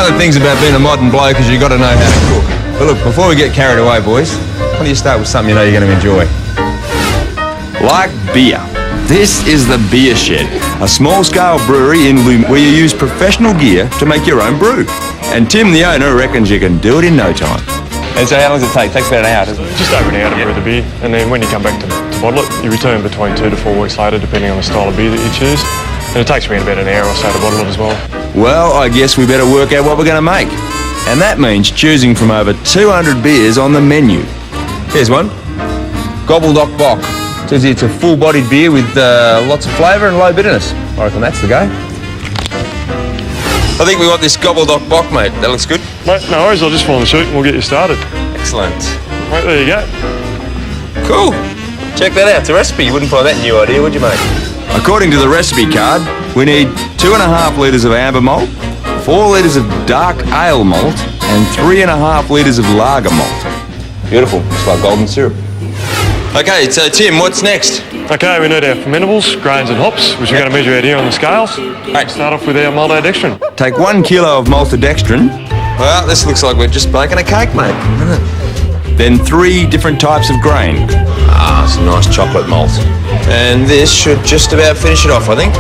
the things about being a modern bloke is you've got to know how to cook. But look, before we get carried away, boys, why don't you start with something you know you're going to enjoy? Like beer. This is the Beer Shed, a small-scale brewery in where you use professional gear to make your own brew. And Tim, the owner, reckons you can do it in no time. And so how long does it take? It takes about an hour, doesn't it? Just over an hour to brew the beer, and then when you come back to bottle it, you return between 2 to 4 weeks later, depending on the style of beer that you choose. And it takes around about an hour or so to bottle it as well. Well, I guess we better work out what we're going to make. And that means choosing from over 200 beers on the menu. Here's one. Gobbledock Bock. Says it's a full-bodied beer with lots of flavour and low bitterness. I reckon that's the go. I think we want this Gobbledock Bock, mate. That looks good. Mate, no worries, I'll just follow the chute and we'll get you started. Excellent. Right, there you go. Cool. Check that out. It's a recipe. You wouldn't find that new idea, would you, mate? According to the recipe card, we need 2.5 litres of amber malt, 4 litres of dark ale malt, and 3.5 litres of lager malt. Beautiful. It's like golden syrup. Okay, so Tim, what's next? Okay, we need our fermentables, grains and hops, which we're going to measure out here on the scales. Right. Start off with our maltodextrin. Take 1 kilo of maltodextrin. Well, this looks like we're just baking a cake, mate. Then 3 different types of grain. Some nice chocolate malt. And this should just about finish it off, I think.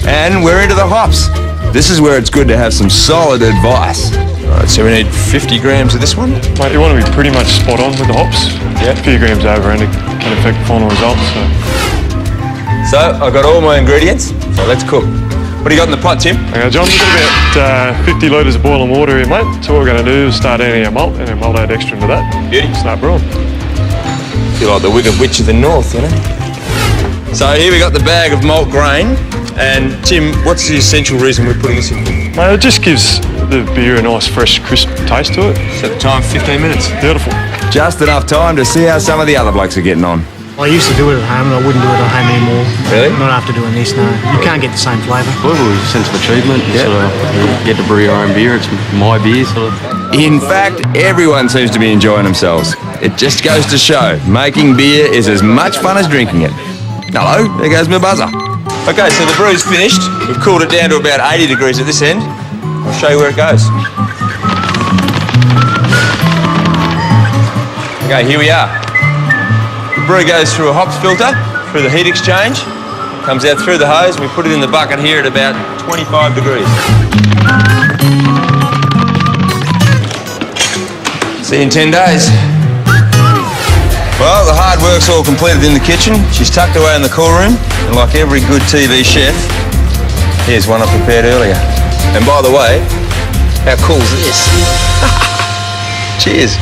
And we're into the hops. This is where it's good to have some solid advice. All right, so we need 50 grams of this one. Mate, you want to be pretty much spot on with the hops. Yeah. A few grams over and it can affect the final results. So I've got all my ingredients, so let's cook. What do you got in the pot, Tim? Okay, John, we've got about 50 litres of boiling water here, mate. So what we're going to do is start adding our malt and our maltodextrin to that. Beauty. Start brewing. Feel like the Wicked Witch of the North, you know? So here we got the bag of malt grain. And Tim, what's the essential reason we're putting this in? Mate, it just gives the beer a nice, fresh, crisp taste to it. Set the time 15 minutes. Beautiful. Just enough time to see how some of the other blokes are getting on. I used to do it at home, and I wouldn't do it at home anymore. Really? Not after doing this, no. You can't get the same flavour. Well, it was a sense of achievement. Yeah. Sort of, you get to brew your own beer. It's my beer, sort of. In fact, everyone seems to be enjoying themselves. It just goes to show, making beer is as much fun as drinking it. Hello, there goes my buzzer. Okay, so the brew's finished. We've cooled it down to about 80 degrees at this end. I'll show you where it goes. Okay, here we are. The brew goes through a hops filter, through the heat exchange, comes out through the hose, and we put it in the bucket here at about 25 degrees. See you in 10 days. Well, the hard work's all completed in the kitchen. She's tucked away in the cool room, and like every good TV chef, here's one I prepared earlier. And by the way, how cool is this? Cheers.